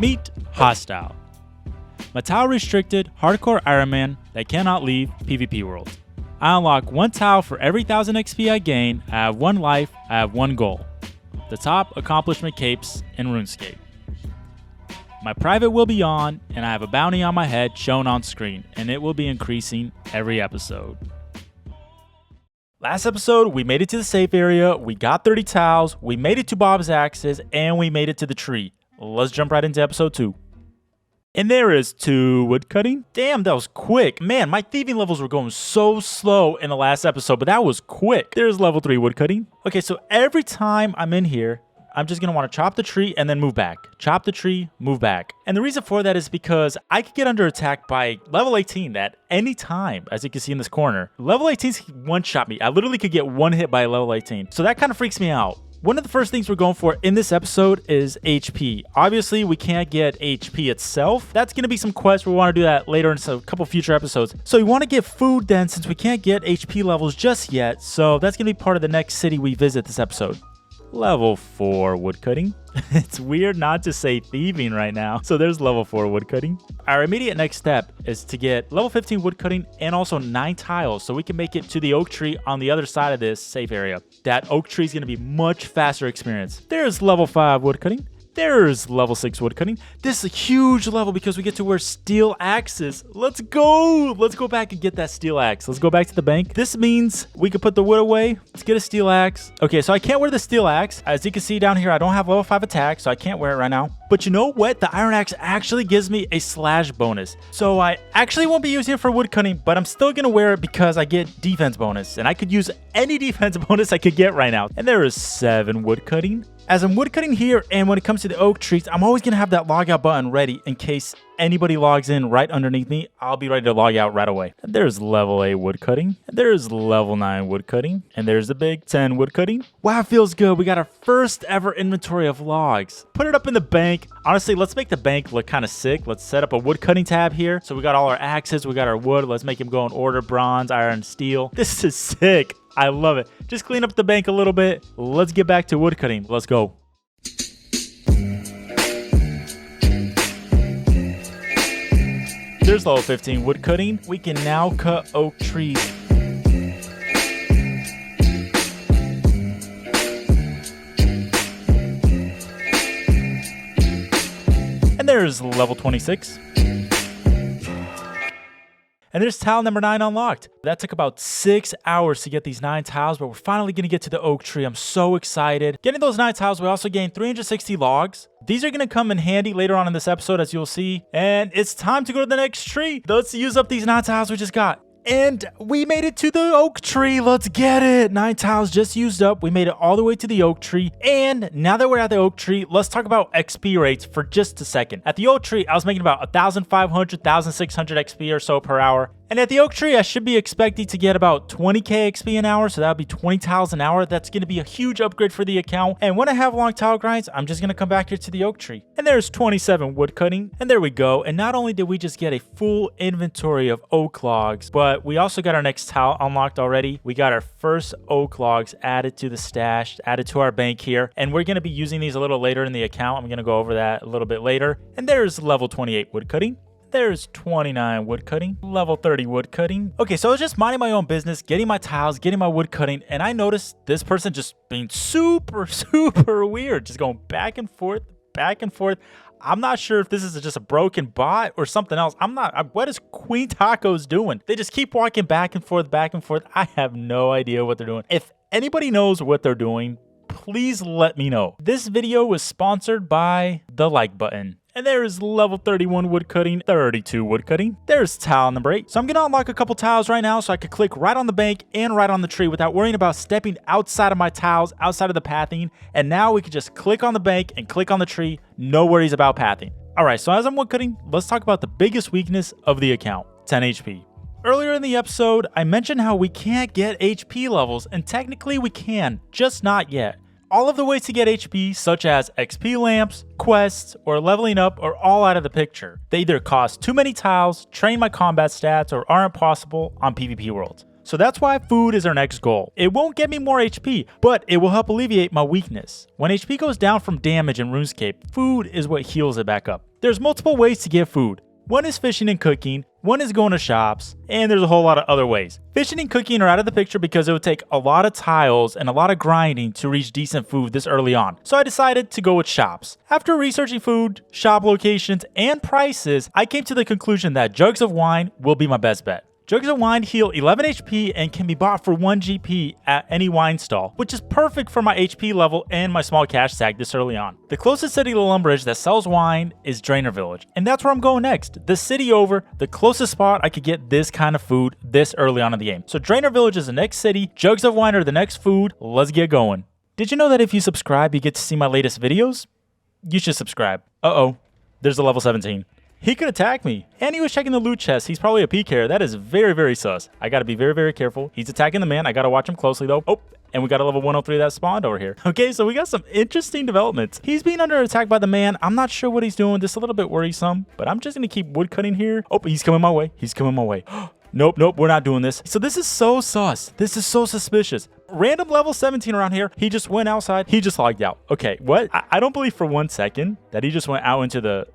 Meet Hostile. My tile restricted hardcore Iron Man that cannot leave PvP world. I unlock 1 tile for every 1000 XP I gain, I have 1 life, I have 1 goal. The top accomplishment capes in RuneScape. My private will be on, and I have a bounty on my head shown on screen, and it will be increasing every episode. Last episode, we made it to the safe area, we got 30 tiles, we made it to Bob's axes, and we made it to the tree. Let's jump right into episode 2. And there is 2 woodcutting. Damn, that was quick. Man, my thieving levels were going so slow in the last episode, but that was quick. There's level 3 woodcutting. Okay, so every time I'm in here, I'm just going to want to chop the tree and then move back. Chop the tree, move back. And the reason for that is because I could get under attack by level 18 at any time, as you can see in this corner. Level 18 one-shot me. I literally could get 1 hit by level 18. So that kind of freaks me out. One of the first things we're going for in this episode is HP. Obviously, we can't get HP itself. That's going to be some quest. We want to do that later in a couple future episodes. So we want to get food then, since we can't get HP levels just yet. So that's going to be part of the next city we visit this episode. Level 4 woodcutting. It's weird not to say thieving right now. So there's level 4 woodcutting. Our immediate next step is to get level 15 woodcutting and also 9 tiles so we can make it to the oak tree on the other side of this safe area. That oak tree is going to be much faster experience. There's level 5 woodcutting. There's level 6 woodcutting. This is a huge level because we get to wear steel axes. Let's go. Let's go back and get that steel axe. Let's go back to the bank. This means we can put the wood away. Let's get a steel axe. Okay, so I can't wear the steel axe. As you can see down here, I don't have level 5 attack, so I can't wear it right now. But you know what? The iron axe actually gives me a slash bonus. So I actually won't be using it for woodcutting, but I'm still going to wear it because I get defense bonus. And I could use any defense bonus I could get right now. And there is 7 woodcutting. As I'm woodcutting here, and when it comes to the oak trees, I'm always going to have that log out button ready in case anybody logs in right underneath me. I'll be ready to log out right away. And there's level 8 woodcutting. And there's level 9 woodcutting. And there's the big 10 woodcutting. Wow, it feels good. We got our first ever inventory of logs. Put it up in the bank. Honestly, let's make the bank look kind of sick. Let's set up a woodcutting tab here. So we got all our axes. We got our wood. Let's make them go in order. Bronze, iron, steel. This is sick. I love it. Just clean up the bank a little bit. Let's get back to woodcutting. Let's go. There's level 15 woodcutting. We can now cut oak trees. And there's level 26. And there's tile number 9 unlocked. That took about 6 hours to get these 9 tiles, but we're finally going to get to the oak tree. I'm so excited. Getting those 9 tiles, we also gained 360 logs. These are going to come in handy later on in this episode, as you'll see. And it's time to go to the next tree. Let's use up these 9 tiles we just got. And we made it to the oak tree. Let's get it. 9 tiles just used up. We made it all the way to the oak tree. And now that we're at the oak tree, let's talk about XP rates for just a second. At the oak tree, I was making about 1,500, 1,600 XP or so per hour. And at the oak tree, I should be expecting to get about 20k XP an hour, so that would be 20 tiles an hour. That's going to be a huge upgrade for the account. And when I have long tile grinds, I'm just going to come back here to the oak tree. And there's 27 woodcutting. And there we go. And not only did we just get a full inventory of oak logs, but we also got our next tile unlocked already. We got our first oak logs added to the stash, added to our bank here. And we're going to be using these a little later in the account. I'm going to go over that a little bit later. And there's level 28 woodcutting. There's 29 woodcutting, level 30 woodcutting. Okay, so I was just minding my own business, getting my tiles, getting my woodcutting, and I noticed this person just being super weird, just going back and forth, back and forth. I'm not sure if this is just a broken bot or something else. What is Queen Tacos doing? They just keep walking back and forth, back and forth. I have no idea what they're doing. If anybody knows what they're doing, please let me know. This video was sponsored by the like button. And there's level 31 woodcutting, 32 woodcutting. There's tile number 8. So I'm going to unlock a couple tiles right now so I could click right on the bank and right on the tree without worrying about stepping outside of my tiles, outside of the pathing. And now we can just click on the bank and click on the tree. No worries about pathing. All right, so as I'm woodcutting, let's talk about the biggest weakness of the account, 10 HP. Earlier in the episode, I mentioned how we can't get HP levels, and technically we can, just not yet. All of the ways to get HP, such as XP lamps, quests, or leveling up, are all out of the picture. They either cost too many tiles, train my combat stats, or aren't possible on PvP worlds. So that's why food is our next goal. It won't get me more HP, but it will help alleviate my weakness. When HP goes down from damage in RuneScape, food is what heals it back up. There's multiple ways to get food. One is fishing and cooking, one is going to shops, and there's a whole lot of other ways. Fishing and cooking are out of the picture because it would take a lot of tiles and a lot of grinding to reach decent food this early on. So I decided to go with shops. After researching food, shop locations, and prices, I came to the conclusion that jugs of wine will be my best bet. Jugs of wine heal 11 HP and can be bought for 1 GP at any wine stall, which is perfect for my HP level and my small cash stack this early on. The closest city to Lumbridge that sells wine is Drainer Village, and that's where I'm going next. The city over, the closest spot I could get this kind of food this early on in the game. So Drainer Village is the next city, jugs of wine are the next food, let's get going. Did you know that if you subscribe, you get to see my latest videos? You should subscribe. Uh-oh, there's a level 17. He could attack me. And he was checking the loot chest. He's probably a PKer. That is very, very sus. I gotta be very, very careful. He's attacking the man. I gotta watch him closely though. Oh, and we got a level 103 that spawned over here. Okay, so we got some interesting developments. He's being under attack by the man. I'm not sure what he's doing. This is a little bit worrisome, but I'm just gonna keep wood cutting here. Oh, he's coming my way. He's coming my way. Nope, we're not doing this. So this is so sus. This is so suspicious. Random level 17 around here. He just went outside. He just logged out. Okay, what? I don't believe for 1 second that he just went out into the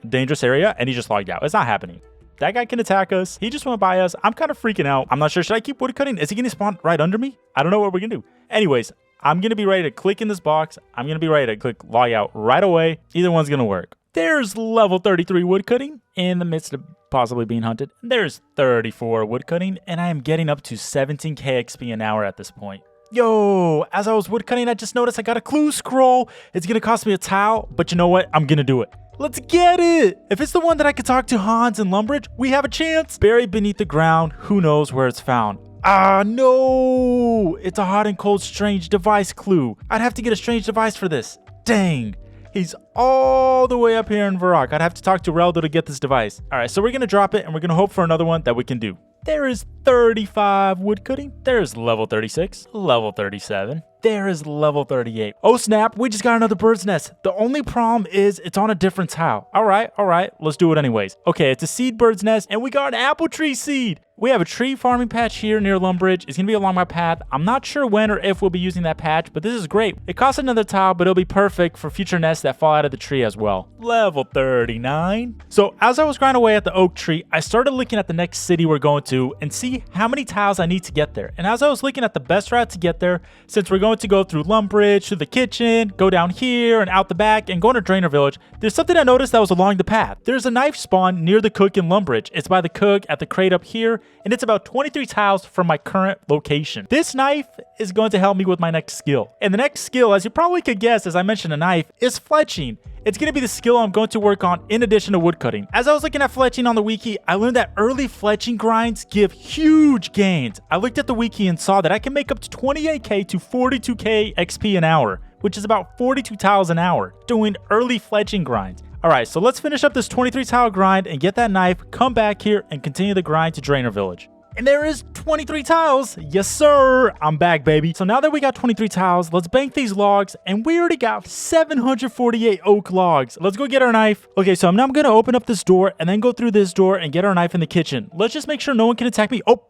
dangerous area and he just logged out. It's not happening. That guy can attack us. He just went by us. I'm kind of freaking out. I'm not sure. Should I keep wood cutting? Is he going to spawn right under me? I don't know what we're going to do. Anyways, I'm going to be ready to click in this box. I'm going to be ready to click log out right away. Either one's going to work. There's level 33 wood cutting in the midst of possibly being hunted. There's 34 wood cutting and I am getting up to 17k XP an hour at this point. Yo, as I was wood cutting, I just noticed I got a clue scroll. It's going to cost me a tile, but you know what? I'm going to do it. Let's get it! If it's the one that I could talk to Hans and Lumbridge, we have a chance. Buried beneath the ground, who knows where it's found. Ah, no! It's a hot and cold strange device clue. I'd have to get a strange device for this. Dang. He's all the way up here in Varrock. I'd have to talk to Reldo to get this device. All right, so we're going to drop it and we're going to hope for another one that we can do. There is 35 wood cutting. There's level 36, level 37. There is level 38. Oh snap, we just got another bird's nest. The only problem is it's on a different tile. All right, let's do it anyways. Okay, it's a seed bird's nest and we got an apple tree seed. We have a tree farming patch here near Lumbridge. It's going to be along my path. I'm not sure when or if we'll be using that patch, but this is great. It costs another tile, but it'll be perfect for future nests that fall out of the tree as well. Level 39. So as I was grinding away at the oak tree, I started looking at the next city we're going to and see how many tiles I need to get there. And as I was looking at the best route to get there, since we're going to go through Lumbridge, through the kitchen, go down here and out the back and go to Drainer Village, there's something I noticed that was along the path. There's a knife spawn near the cook in Lumbridge. It's by the cook at the crate up here, and it's about 23 tiles from my current location. This knife is going to help me with my next skill. And the next skill, as you probably could guess as I mentioned a knife, is fletching. It's going to be the skill I'm going to work on in addition to woodcutting. As I was looking at fletching on the wiki, I learned that early fletching grinds give huge gains. I looked at the wiki and saw that I can make up to 28k to 42k XP an hour, which is about 42 tiles an hour, doing early fletching grinds. Alright, so let's finish up this 23 tile grind and get that knife, come back here, and continue the grind to Drainer Village. And there is 23 tiles. Yes, sir. I'm back, baby. So now that we got 23 tiles, let's bank these logs. And we already got 748 oak logs. Let's go get our knife. Okay, so I'm now going to open up this door and then go through this door and get our knife in the kitchen. Let's just make sure no one can attack me. Oh,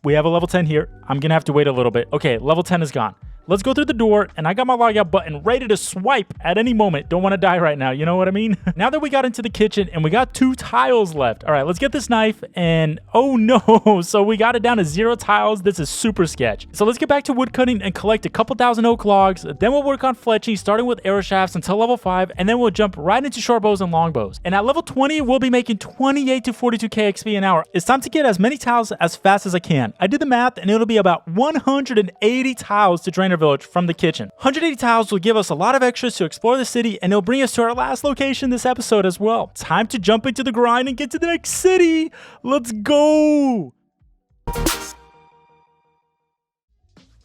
we have a level 10 here. I'm going to have to wait a little bit. Okay, level 10 is gone. Let's go through the door, and I got my logout button ready to swipe at any moment. Don't want to die right now, you know what I mean? Now that we got into the kitchen, and we got 2 tiles left. All right, let's get this knife, and oh no, so we got it down to 0 tiles. This is super sketch. So let's get back to wood cutting and collect a couple thousand oak logs. Then we'll work on fletching, starting with arrow shafts until level 5, and then we'll jump right into short bows and long bows. And at level 20, we'll be making 28 to 42k XP an hour. It's time to get as many tiles as fast as I can. I did the math, and it'll be about 180 tiles to Drainer Village from the kitchen. 180 tiles will give us a lot of extras to explore the city, and it'll bring us to our last location this episode as well. Time to jump into the grind and get to the next city. Let's go!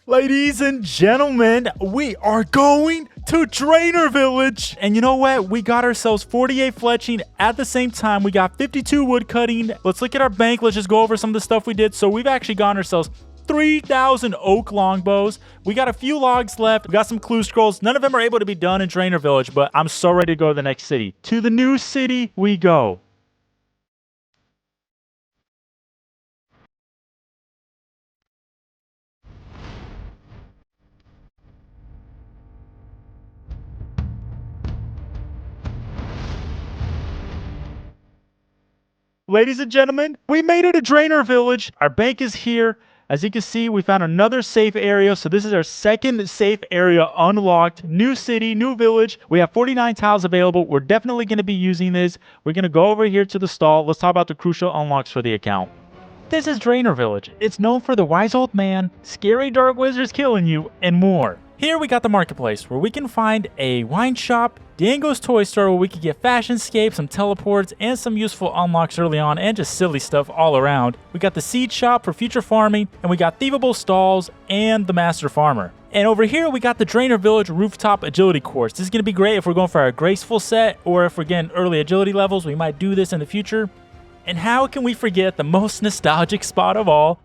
Ladies and gentlemen, we are going to Drainer Village. And you know what? We got ourselves 48 fletching at the same time. We got 52 wood cutting. Let's look at our bank. Let's just go over some of the stuff we did. So we've actually gotten ourselves 3,000 oak longbows. We got a few logs left. We got some clue scrolls. None of them are able to be done in Drainer Village, but I'm so ready to go to the next city. To the new city we go. Ladies and gentlemen, we made it to Drainer Village. Our bank is here. As you can see, we found another safe area. So this is our second safe area unlocked. New city, new village. We have 49 tiles available. We're definitely going to be using this. We're going to go over here to the stall. Let's talk about the crucial unlocks for the account. This is Drainer Village. It's known for the wise old man, scary dark wizards killing you, and more. Here we got the marketplace where we can find a wine shop, Diego's toy store where we could get fashionscape, some teleports, and some useful unlocks early on, and just silly stuff all around. We got the seed shop for future farming, and we got thievable stalls and the master farmer. And over here we got the Drainer Village rooftop agility course. This is going to be great if we're going for our graceful set, or if we're getting early agility levels. We might do this in the future. And how can we forget the most nostalgic spot of all?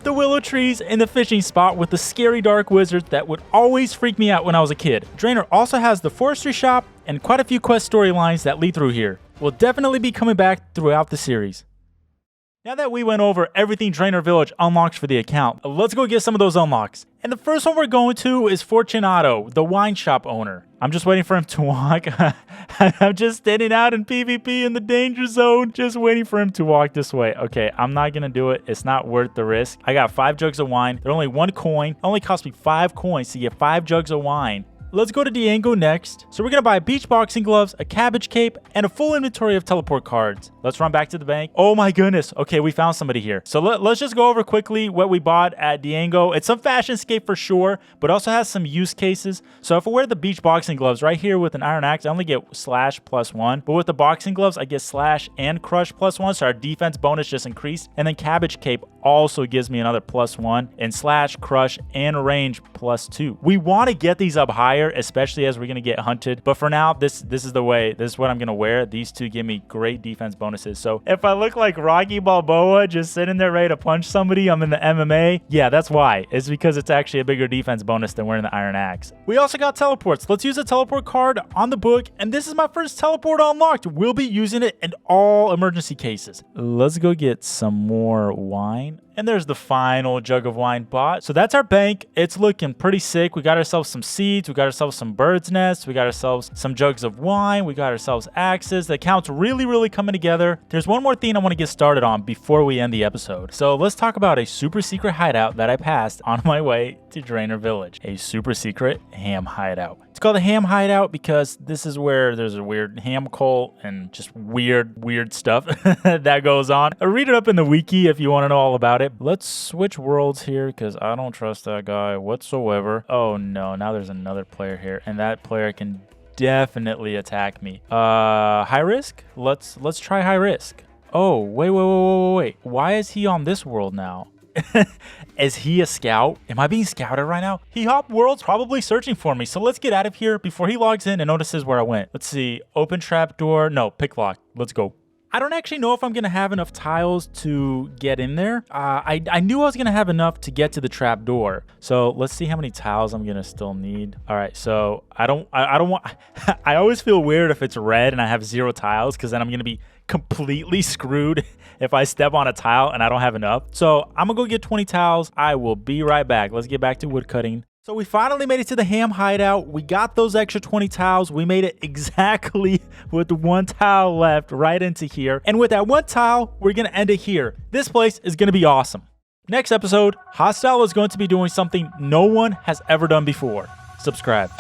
The willow trees and the fishing spot with the scary dark wizards that would always freak me out when I was a kid. Drainer also has the forestry shop and quite a few quest storylines that lead through here. We'll definitely be coming back throughout the series. Now that we went over everything Drainer Village unlocks for the account, let's go get some of those unlocks. And the first one we're going to is Fortunato, the wine shop owner. I'm just waiting for him to walk. I'm just standing out in PvP in the danger zone, just waiting for him to walk this way. Okay, I'm not going to do it. It's not worth the risk. I got 5 jugs of wine. They're only 1 coin. It only cost me 5 coins to get 5 jugs of wine. Let's go to Diego next. So we're going to buy beach boxing gloves, a cabbage cape, and a full inventory of teleport cards. Let's run back to the bank. Oh my goodness. Okay, we found somebody here. So let's just go over quickly what we bought at Diego. It's some fashionscape for sure, but also has some use cases. So if I wear the beach boxing gloves right here with an iron axe, I only get slash +1. But with the boxing gloves, I get slash and crush +1. So our defense bonus just increased. And then cabbage cape also gives me another +1. And slash, crush, and range +2. We want to get these up higher, especially as we're going to get hunted. But for now, this is the way. This is what I'm going to wear. These two give me great defense bonuses. So if I look like Rocky Balboa just sitting there ready to punch somebody, I'm in the MMA. Yeah, that's why. It's because it's actually a bigger defense bonus than wearing the iron axe. We also got teleports. Let's use a teleport card on the book. And this is my first teleport unlocked. We'll be using it in all emergency cases. Let's go get some more wine. And there's the final jug of wine bought. So that's our bank. It's looking pretty sick. We got ourselves some seeds. We got ourselves some bird's nests. We got ourselves some jugs of wine. We got ourselves axes. The account's really coming together. There's one more thing I want to get started on before we end the episode. So let's talk about a super secret hideout that I passed on my way to Drainer Village. A super secret ham hideout. It's called a ham hideout because this is where there's a weird ham cult and just weird stuff that goes on. Read it up in the wiki if you want to know all about it. Let's switch worlds here because I don't trust that guy whatsoever. Oh no, now there's another player here and that player can definitely attack me. High risk? Let's try high risk. Oh, wait. Why is he on this world now? Is he a scout? Am I being scouted right now? He hopped worlds, probably searching for me. So let's get out of here before he logs in and notices where I went. Let's see. Open trap door. No, pick lock. Let's go. I don't actually know if I'm going to have enough tiles to get in there. I knew I was going to have enough to get to the trap door. So let's see how many tiles I'm going to still need. All right. So I don't want, I always feel weird if it's red and I have 0 tiles because then I'm going to be completely screwed if I step on a tile and I don't have enough. So I'm gonna go get 20 tiles. I will be right back. Let's get back to wood cutting. So we finally made it to the ham hideout. We got those extra 20 tiles. We made it exactly with 1 tile left right into here. And with that 1 tile, we're gonna end it here. This place is gonna be awesome. Next episode, Hostile is going to be doing something no one has ever done before. Subscribe.